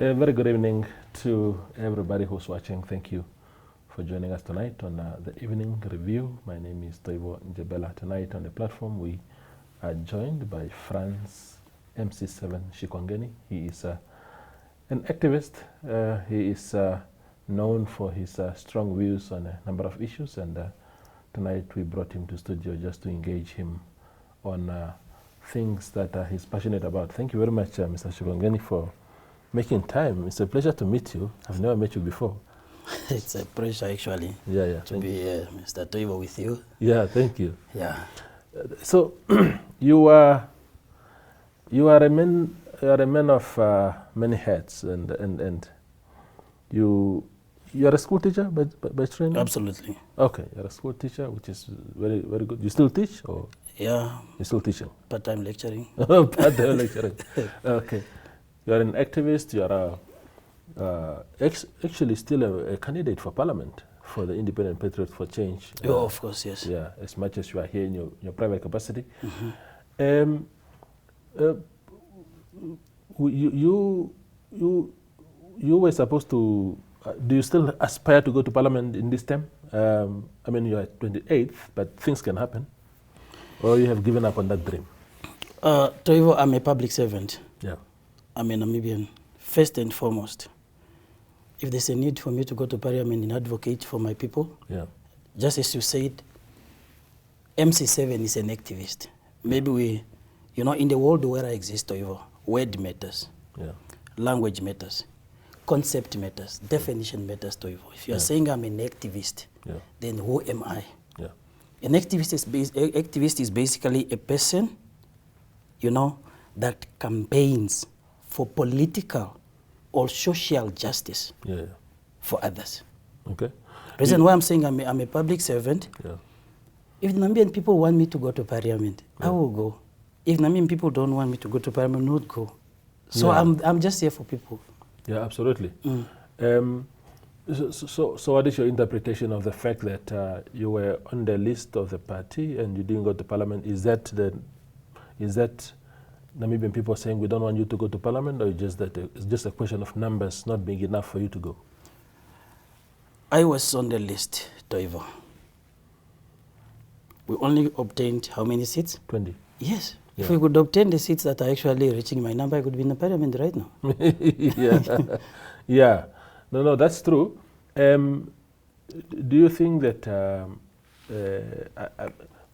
A very good evening to everybody who's watching. Thank you for joining us tonight on the evening review. My name is Toivo Njebela. Tonight on the platform we are joined by Frans MC7 Shikongeni. He is an activist. He is known for his strong views on a number of issues, and tonight we brought him to studio just to engage him on things that he's passionate about. Thank you very much, Mr. Shikongeni, for making time. It's a pleasure to meet you. I've never met you before. It's a pleasure, actually, to be Mr. Toivo with you. Yeah, thank you. Yeah. So you are a man of many hats, and you are a school teacher by training? Absolutely. Okay, you're a school teacher, which is very, very good. You still teach, or? Yeah. You're still teaching? Part-time lecturing. Part-time lecturing. Okay. You're an activist. You're actually still a candidate for parliament for the Independent Patriots for Change. Oh, of course, yes. Yeah, as much as you are here in your private capacity. Mm-hmm. You were supposed to. Do you still aspire to go to parliament in this term? I mean, you are 28th, but things can happen. Or you have given up on that dream? Toivo, I'm a public servant. Yeah. I'm a Namibian, first and foremost. If there's a need for me to go to parliament and advocate for my people, yeah, just as you said, MC7 is an activist. Maybe we, in the world where I exist, Toivo, word matters, yeah, language matters, concept matters, definition matters, Toivo. If you're saying I'm an activist, then who am I? Yeah. An activist is basically a person, that campaigns for political or social justice for others. Okay. Reason why I'm saying I'm a public servant, if Namibian people want me to go to parliament, I will go. If Namibian people don't want me to go to parliament, I will not go. So I'm just here for people. Yeah, absolutely. So what is your interpretation of the fact that you were on the list of the party and you didn't go to parliament? Is that Namibian people saying we don't want you to go to parliament, or just that it's just a question of numbers not being enough for you to go? I was on the list, Toivo. We only obtained how many seats? 20. Yes. Yeah. If we could obtain the seats that are actually reaching my number, I could be in the parliament right now. Yeah. Yeah. No, that's true. Do you think that,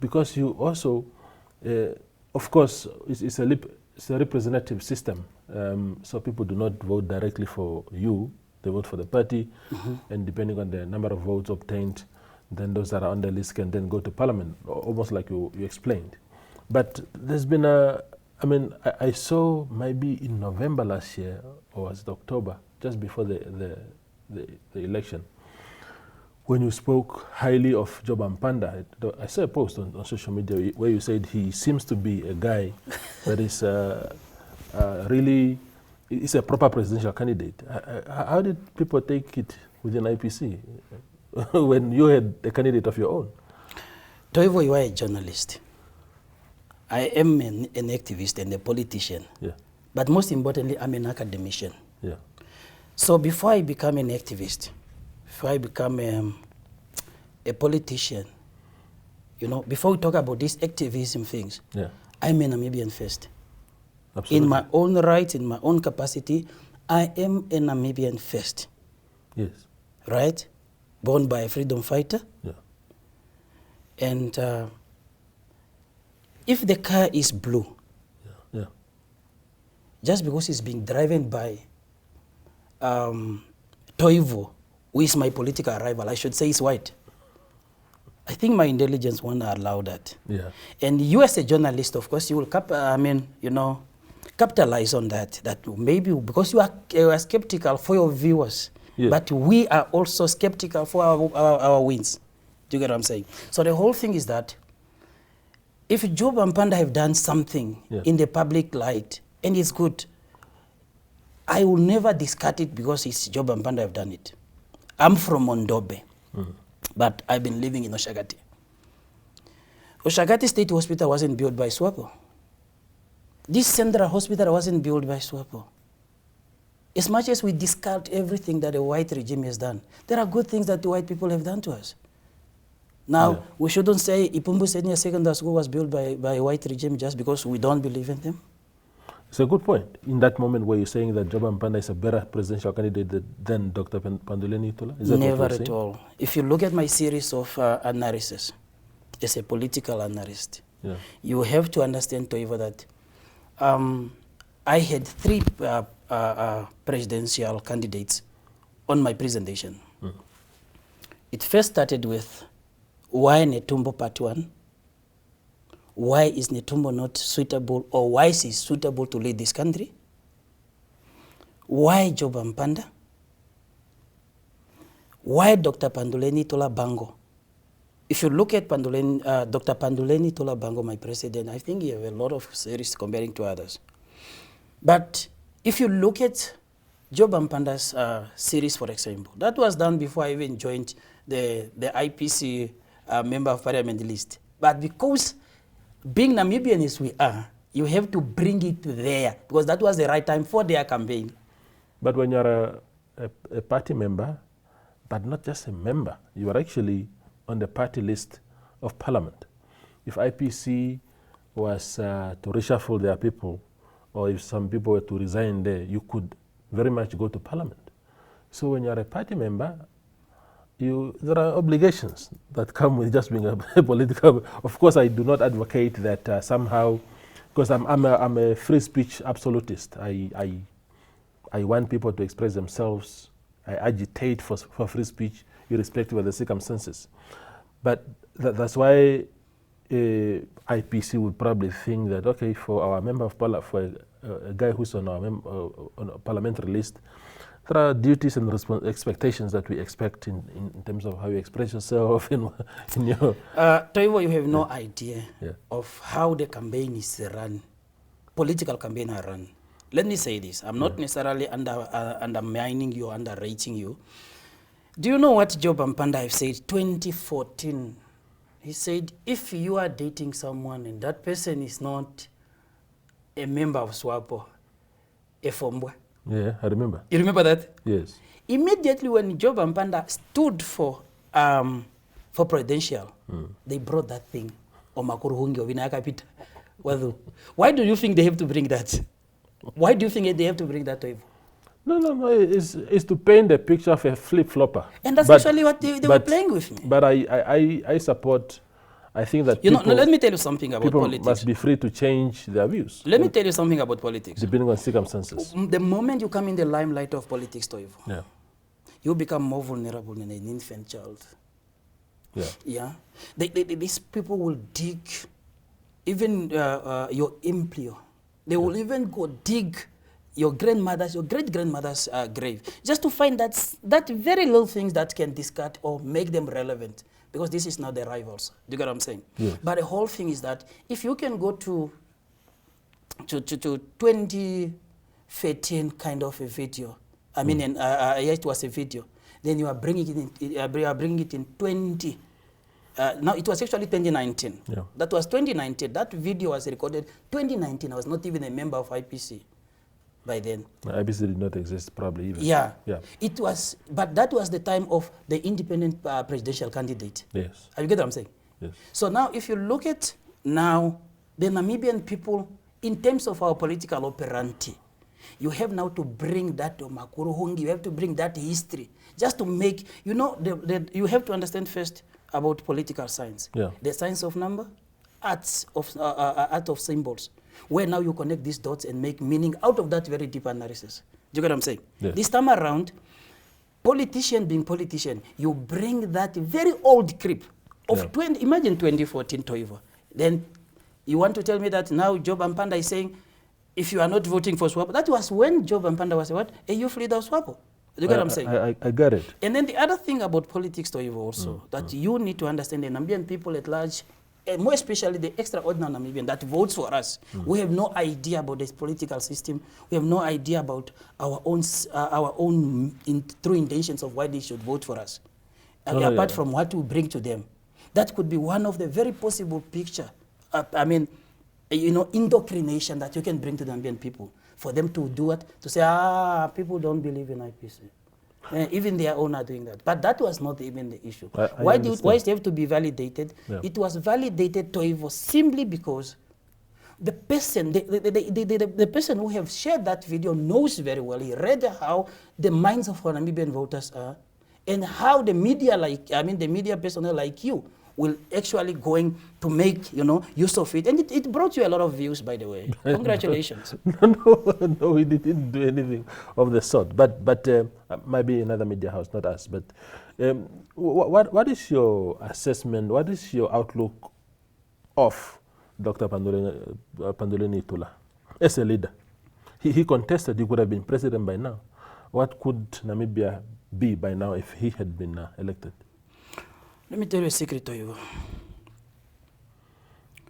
because you also, of course, it's a representative system, so people do not vote directly for you, they vote for the party, and depending on the number of votes obtained, then those that are on the list can then go to parliament, almost like you explained. But there's been I saw maybe in November last year, or was it October, just before the election, when you spoke highly of Job Mpanda. I saw a post on social media where you said he seems to be a guy that is really is a proper presidential candidate. How did people take it within IPC when you had a candidate of your own? Toivo, you are a journalist. I am an activist and a politician. Yeah. But most importantly, I'm an academician. Yeah. So before I become an activist, before I become a politician, before we talk about these activism things, I'm a Namibian first. Absolutely. In my own right, in my own capacity, I am a Namibian first. Yes. Right? Born by a freedom fighter. Yeah. And if the car is blue, just because it's being driven by Toivo, who is my political rival, I should say it's white. I think my intelligence won't allow that. Yeah. And you as a journalist, of course, you will capitalize on that. That maybe because you are skeptical for your viewers, but we are also skeptical for our wins. Do you get what I'm saying? So the whole thing is that if Job and Mpanda have done something in the public light and it's good, I will never discard it because it's Job and Mpanda have done it. I'm from Mondobe, but I've been living in Oshagati. Oshagati State Hospital wasn't built by SWAPO. This central hospital wasn't built by SWAPO. As much as we discard everything that the white regime has done, there are good things that the white people have done to us. Now, we shouldn't say Ipumbu Senior Secondary School was built by a white regime just because we don't believe in them. It's a good point. In that moment where you're saying that Job Mpanda is a better presidential candidate than Dr. Panduleni Itula? Is that Never at all. If you look at my series of analysis, as a political analyst, you have to understand, Toivo, that I had 3 presidential candidates on my presentation. It first started with, why Netumbo Part 1? Why is Netumbo not suitable, or why is he suitable to lead this country? Why Job Mpanda? Why Dr. Panduleni Itula Bango? If you look at Dr. Panduleni Itula Bango, my president, I think he has a lot of series comparing to others. But if you look at Job Mpanda's series, for example, that was done before I even joined the IPC Member of Parliament list. But because being Namibian as we are, you have to bring it there, because that was the right time for their campaign. But when you're a party member, but not just a member, you are actually on the party list of Parliament. If IPC was to reshuffle their people, or if some people were to resign there, you could very much go to Parliament. So when you're a party member, there are obligations that come with just being a political. Of course, I do not advocate that somehow, because I'm a free speech absolutist. I want people to express themselves. I agitate for free speech, irrespective of the circumstances. But that's why IPC would probably think that, okay, for our member of Parliament, for a guy who's on on a parliamentary list, there are duties and expectations that we expect in terms of how you express yourself in your... Toivo, you have no idea of how the campaign is run, political campaign are run. Let me say this. I'm not necessarily undermining you, underrating you. Do you know what Job Mpanda have said? 2014, he said, if you are dating someone and that person is not a member of SWAPO, a Fombwa. Yeah, I remember. You remember that? Yes. Immediately when Job Mpanda stood for presidential, they brought that thing. Why do you think they have to bring that? Why do you think they have to bring that to him? No. It's to paint a picture of a flip-flopper. And that's actually what they were playing with me. But I support... I think that let me tell you something about politics. People must be free to change their views. Let me tell you something about politics. Depending on circumstances. The moment you come in the limelight of politics, Toivo, you become more vulnerable than an infant child. These people will dig even your employer. They will even go dig your grandmother's, your great-grandmother's grave, just to find that very little things that can discard or make them relevant. Because this is not the rivals. Do you get what I'm saying? Yes. But the whole thing is that if you can go to 2013 kind of a video, I mean, it was a video, then you are bringing it in 20. Now it was actually 2019. Yeah. That was 2019. That video was recorded 2019. I was not even a member of IPC by then. IPC did not exist probably even. Yeah. It was, but that was the time of the independent presidential candidate. Yes. You get what I'm saying? Yes. So now if you look at now the Namibian people in terms of our political operandi, you have now to bring that to Makuruhungi, you have to bring that history just to make, you know, you have to understand first about political science. The science of number, art of symbols, where now you connect these dots and make meaning out of that very deep analysis. Do you get what I'm saying? Yes. This time around, politician being politician, you bring that very old creep of imagine 2014 Toivo. Then you want to tell me that now Job Mpanda is saying, if you are not voting for SWAPO, that was when Job Mpanda was what? A youth leader of SWAPO. Do you get what I'm saying? I got it. And then the other thing about politics, Toivo, also, that you need to understand the Namibian people at large, and more especially the extraordinary Namibian that votes for us. We have no idea about this political system. We have no idea about our own true intentions of why they should vote for us. Apart from what we bring to them. That could be one of the very possible picture, indoctrination that you can bring to the Namibian people. for them to do it, to say, people don't believe in IPC. Even their own are doing that. But that was not even the issue. Why does it have to be validated? Yeah. It was validated to Toivo simply because the person, the person who have shared that video knows very well. He read how the minds of Namibian voters are and how the media, the media personnel like you will actually going to make, use of it. And it brought you a lot of views, by the way. Congratulations. No, we didn't do anything of the sort. But maybe another media house, not us. But what is your assessment, what is your outlook of Dr. Panduleni Itula as a leader? He contested, he could have been president by now. What could Namibia be by now if he had been elected? Let me tell you a secret to you.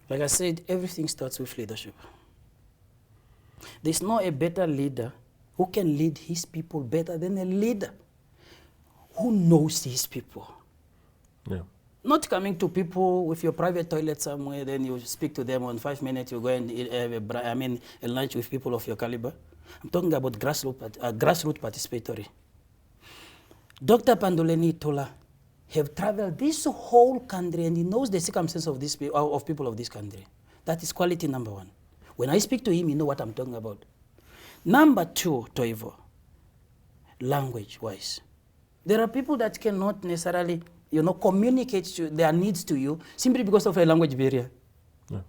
Like I said, everything starts with leadership. There's no a better leader who can lead his people better than a leader who knows his people. Yeah. Not coming to people with your private toilet somewhere, then you speak to them on 5 minutes, you go and eat, a lunch with people of your caliber. I'm talking about grassroots participatory. Dr. Panduleni Itula have traveled this whole country and he knows the circumstances of people of this country. That is quality number one. When I speak to him, he knows what I'm talking about. Number two, Toivo, language-wise. There are people that cannot necessarily, communicate their needs to you simply because of a language barrier. Yeah.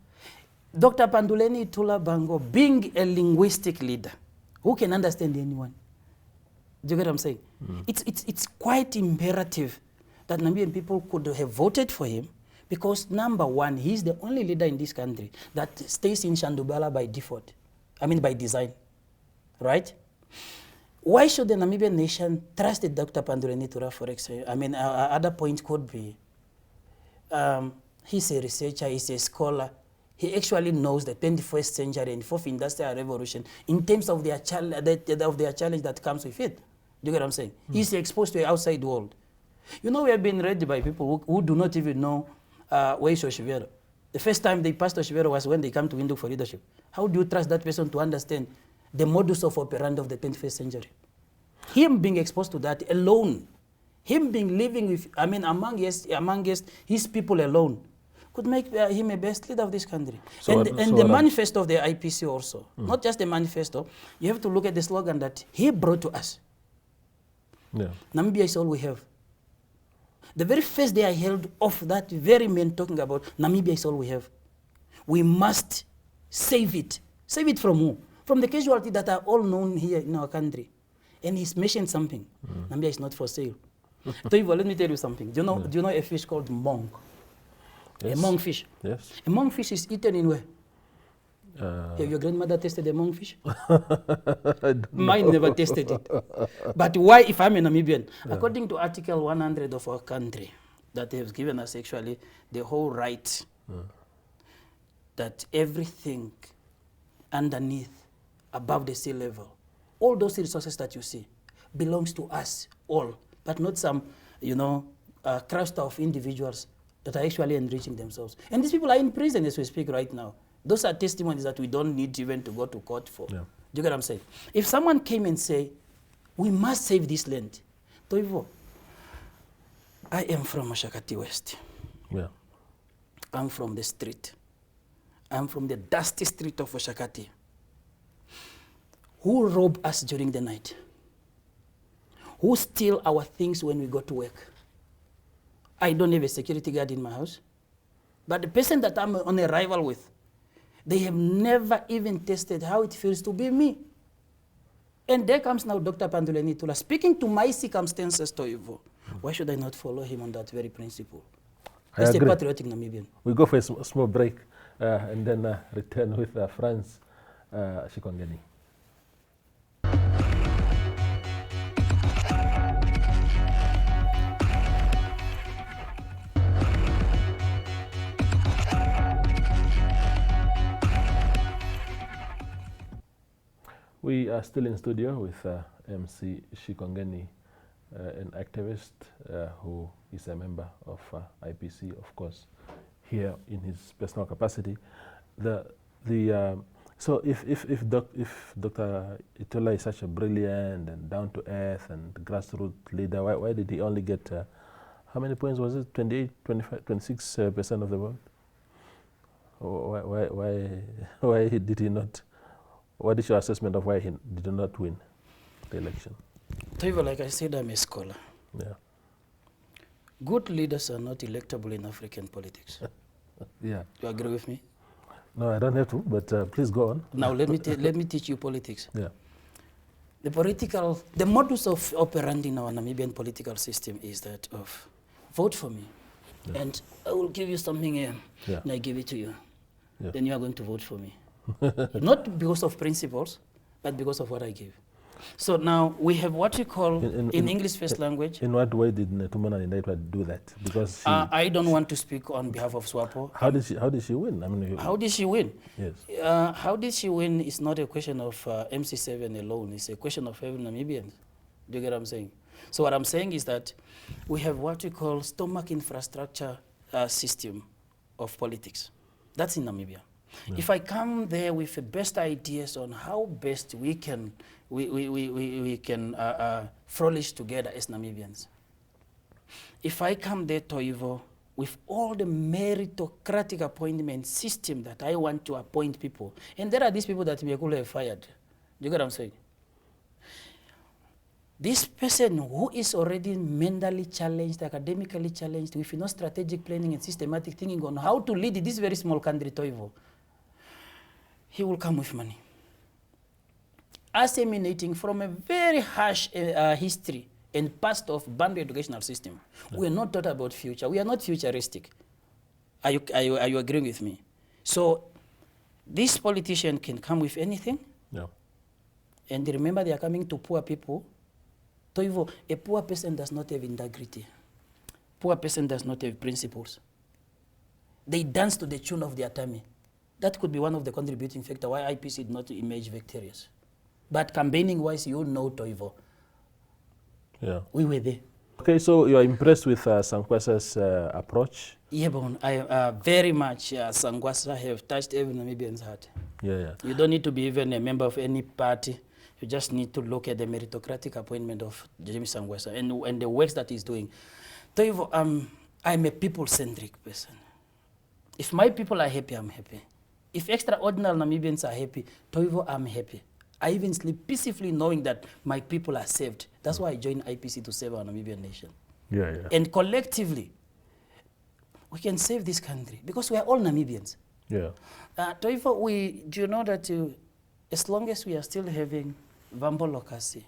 Dr. Panduleni Itula Bango, being a linguistic leader, who can understand anyone? Do you get what I'm saying? Mm. It's quite imperative that Namibian people could have voted for him because, number one, he's the only leader in this country that stays in Shandubala by default. By design, right? Why should the Namibian nation trust Dr. Panduleni Itula, for example? Other point could be, he's a researcher, he's a scholar. He actually knows the 21st century and fourth industrial revolution in terms of their challenge that comes with it. Do you get what I'm saying? Mm. He's exposed to the outside world. We have been read by people who do not even know where is Oshivero. The first time they passed Oshivero was when they come to Windhoek for leadership. How do you trust that person to understand the modus of operandi of the 21st century? Him being exposed to that alone, him being living with, among his people alone, could make him a best leader of this country. The manifesto of the IPC also, not just the manifesto, you have to look at the slogan that he brought to us. Yeah. Namibia is all we have. The very first day I held off that very man talking about Namibia is all we have. We must save it. Save it from who? From the casualties that are all known here in our country. And he's mentioned something. Namibia is not for sale. Toivo, let me tell you something. Do you know a fish called monk? Yes. A monkfish. Yes. A monkfish is eaten in where? Have your grandmother tasted a monkfish? Mine never tasted it. But why, if I'm a Namibian? Yeah. According to Article 100 of our country, that has given us actually the whole right that everything underneath, above the sea level, all those resources that you see belongs to us all, but not some, cluster of individuals that are actually enriching themselves. And these people are in prison as we speak right now. Those are testimonies that we don't need even to go to court for. Yeah. Do you get what I'm saying? If someone came and say, we must save this land, Toivo, I am from Mashakati West. Yeah. I'm from the street. I'm from the dusty street of Oshakati. Who rob us during the night? Who steal our things when we go to work? I don't have a security guard in my house. But the person that I'm on arrival with, they have never even tested how it feels to be me. And there comes now Dr. Panduleni Itula, speaking to my circumstances, Toivo. Why should I not follow him on that very principle? As a patriotic Namibian. We go for a small break and then return with Frans Shikongeni. We are still in studio with MC Shikongeni, an activist who is a member of IPC, of course, here in his personal capacity. So if Dr. Itula is such a brilliant and down-to-earth and grassroots leader, why did he only get, how many points was it, 28, 25, 26% of the vote? Why did he not, what is your assessment of why he did not win the election? Toivo, like I said, I'm a scholar. Yeah. Good leaders are not electable in African politics. Yeah. You agree with me? No, I don't have to, but please go on. Now let me teach you politics. Yeah. The modus of operandi in our Namibian political system is that of vote for me, Yeah. and I will give you something here, Yeah. and I give it to you. Yeah. Then you are going to vote for me. Not because of principles, but because of what I give. So now we have what we call in English first language. In what way did Netumana Ndaitwah do that? Because she, I don't want to speak on behalf of SWAPO. How did she win? I mean, How did she win? Yes. How did she win is not a question of MC7 alone. It's a question of every Namibian. Do you get what I'm saying? So what I'm saying is that we have what we call stomach infrastructure system of politics. That's in Namibia. Yeah. If I come there with the best ideas on how best we can flourish together as Namibians, if I come there, Toivo, with all the meritocratic appointment system that I want to appoint people, and there are these people that we could have fired. Do you get what I'm saying? This person who is already mentally challenged, academically challenged, with no strategic planning and systematic thinking on how to lead this very small country, Toivo, he will come with money. As emanating from a very harsh history and past of Bantu educational system. Yeah. We are not taught about future. We are not futuristic. Are you agreeing with me? So this politician can come with anything. Yeah. And remember, they are coming to poor people. Toivo, a poor person does not have integrity. Poor person does not have principles. They dance to the tune of their tummy. That could be one of the contributing factors why IPC did not emerge victorious. But campaigning-wise, you know, Toivo. Yeah. We were there. Okay, so you are impressed with Sangwasa's approach? Yeah, but I very much. Sangwasa have touched every Namibian's heart. Yeah, yeah. You don't need to be even a member of any party. You just need to look at the meritocratic appointment of James Sangwasa and the works that he's doing. Toivo, I'm a people-centric person. If my people are happy, I'm happy. If extraordinary Namibians are happy, Toivo, I'm happy. I even sleep peacefully knowing that my people are saved. That's why I joined IPC to save our Namibian nation. Yeah, yeah. And collectively, we can save this country because we are all Namibians. Yeah. Toivo, do you know that as long as we are still having Vambo Lokasi,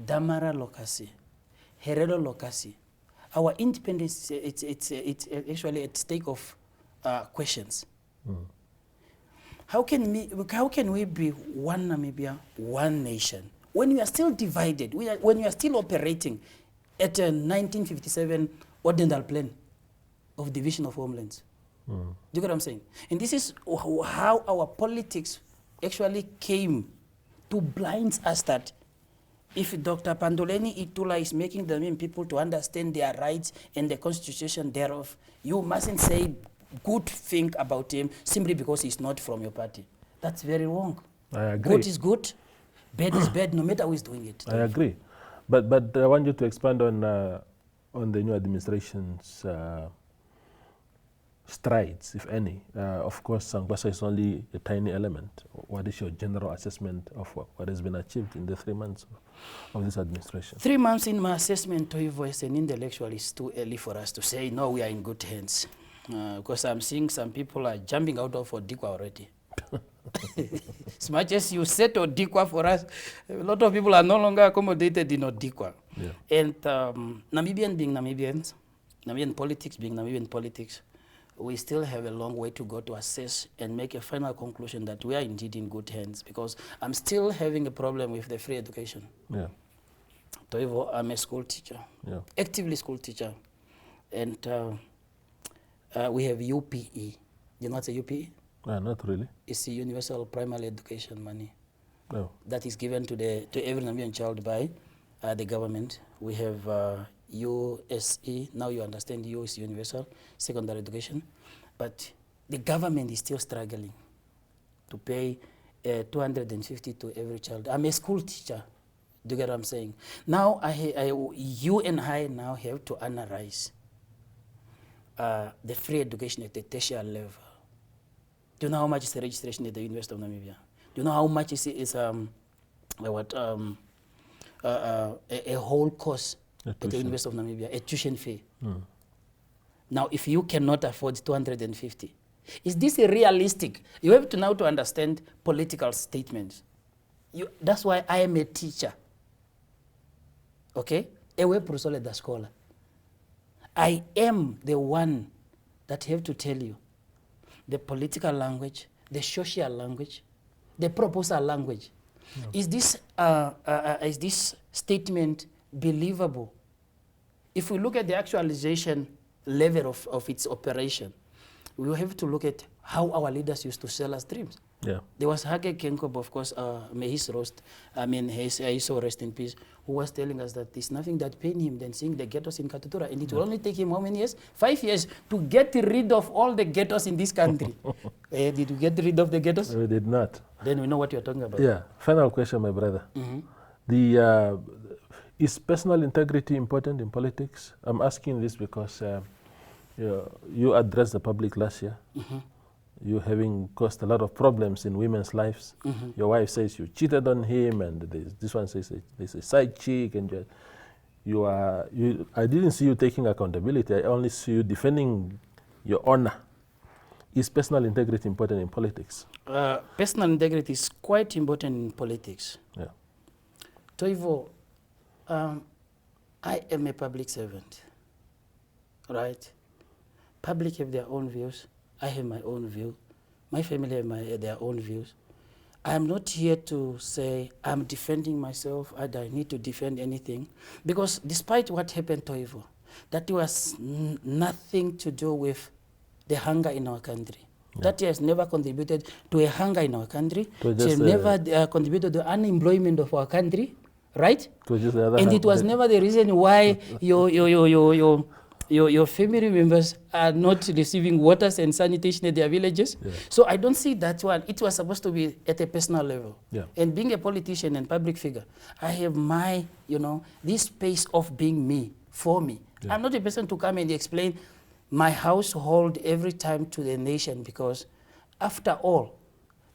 Damara Lokasi, Herero Lokasi, our independence, it's actually at stake of questions. Mm. How can we be one Namibia, one nation, when we are still divided, when we are still operating at a 1957 ordinal plan of division of homelands? Mm. Do you get what I'm saying? And this is how our politics actually came to blind us that if Dr. Panduleni Itula is making the Namibian people to understand their rights and the constitution thereof, you mustn't say good thing about him simply because he's not from your party. That's very wrong. I agree. Good is good, bad is bad, no matter who is doing it. I agree. But I want you to expand on the new administration's strides, if any. Of course, Sangwasa is only a tiny element. What is your general assessment of what has been achieved in the 3 months of this administration? 3 months in my assessment, Toivo, as an intellectual, is too early for us to say, no, we are in good hands. Because I'm seeing some people are jumping out of Odikwa already. As much as you set Odikwa for us, a lot of people are no longer accommodated in Odikwa. Yeah. And Namibian being Namibians, Namibian politics being Namibian politics, we still have a long way to go to assess and make a final conclusion that we are indeed in good hands, because I'm still having a problem with the free education. Yeah. Toivo, I'm a school teacher, yeah. Actively school teacher. And we have UPE. You know what's a UPE? Not really. It's the Universal Primary Education money. Oh. That is given to every Namibian child by the government. We have USE. Now you understand U is Universal Secondary Education. But the government is still struggling to pay 250 to every child. I'm a school teacher. Do you get what I'm saying? Now, you and I now have to analyze the free education at the tertiary level. Do you know how much is the registration at the University of Namibia? Do you know how much is a whole course at the University of Namibia, a tuition fee? Now, if you cannot afford 250, is this realistic? You have to now to understand political statements. That's why I am a teacher. Okay? Ewe Prusole da scholar. I am the one that have to tell you the political language, the social language, the proposal language. Is this statement believable? If we look at the actualization level of its operation, we will have to look at how our leaders used to sell us dreams. Yeah. There was Hage Kenkob, of course, may his soul rest in peace, who was telling us that there's nothing that pain him than seeing the ghettos in Katutura. And it will only take him how many years? 5 years to get rid of all the ghettos in this country. Did you get rid of the ghettos? We did not. Then we know what you're talking about. Yeah. Final question, my brother. Is personal integrity important in politics? I'm asking this because you addressed the public last year. You having caused a lot of problems in women's lives. Your wife says you cheated on him, and this one says there's a side chick, and I didn't see you taking accountability. I only see you defending your honor. Is personal integrity important in politics? Personal integrity is quite important in politics. Yeah. Toivo, I am a public servant, right? Public have their own views. I have my own view. My family have their own views. I am not here to say I'm defending myself. I don't need to defend anything. Because despite what happened to Toivo, that was nothing to do with the hunger in our country. Yeah. That has never contributed to a hunger in our country. It has never contributed to the unemployment of our country, right? And it was never the reason why your family members are not receiving water and sanitation at their villages. Yeah. So I don't see that one. It was supposed to be at a personal level. Yeah. And being a politician and public figure, I have my, this space of being me, for me. Yeah. I'm not a person to come and explain my household every time to the nation, because after all,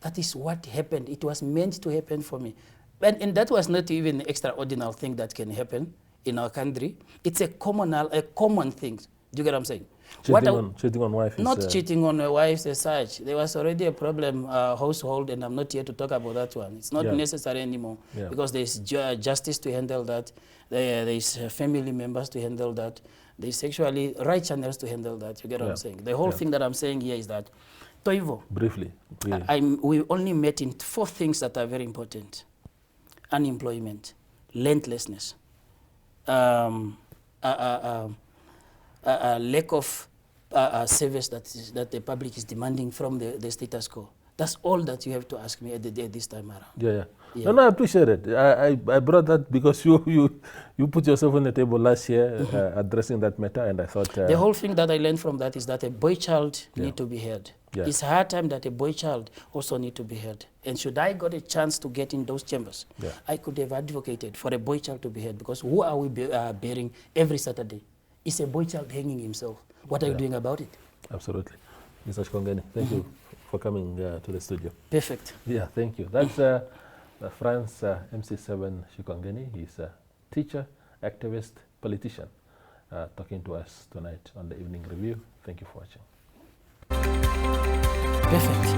that is what happened. It was meant to happen for me. And that was not even an extraordinary thing that can happen in our country. It's a common thing. Do you get what I'm saying? Cheating on wife not cheating on wives as such. There was already a problem household, and I'm not here to talk about that one. It's not necessary anymore, because there's justice to handle that. There's family members to handle that. There's sexually right channels to handle that. You get what I'm saying? The whole thing that I'm saying here is that, Toivo, briefly. We only met in 4 things that are very important: unemployment, landlessness, lack of service that the public is demanding from the status quo. That's all that you have to ask me at this time around. Yeah. No, I appreciate it. I brought that because you put yourself on the table last year addressing that matter, and I thought... the whole thing that I learned from that is that a boy child need to be heard. Yeah. It's high time that a boy child also need to be heard. And should I got a chance to get in those chambers, I could have advocated for a boy child to be heard, because who are we bearing every Saturday? It's a boy child hanging himself. What are you doing about it? Absolutely. Mr. Shikongeni, thank you for coming to the studio. Perfect. Yeah, thank you. That's Frans MC7 Shikongeni. He's a teacher, activist, politician, talking to us tonight on the Evening Review. Thank you for watching. Perfect.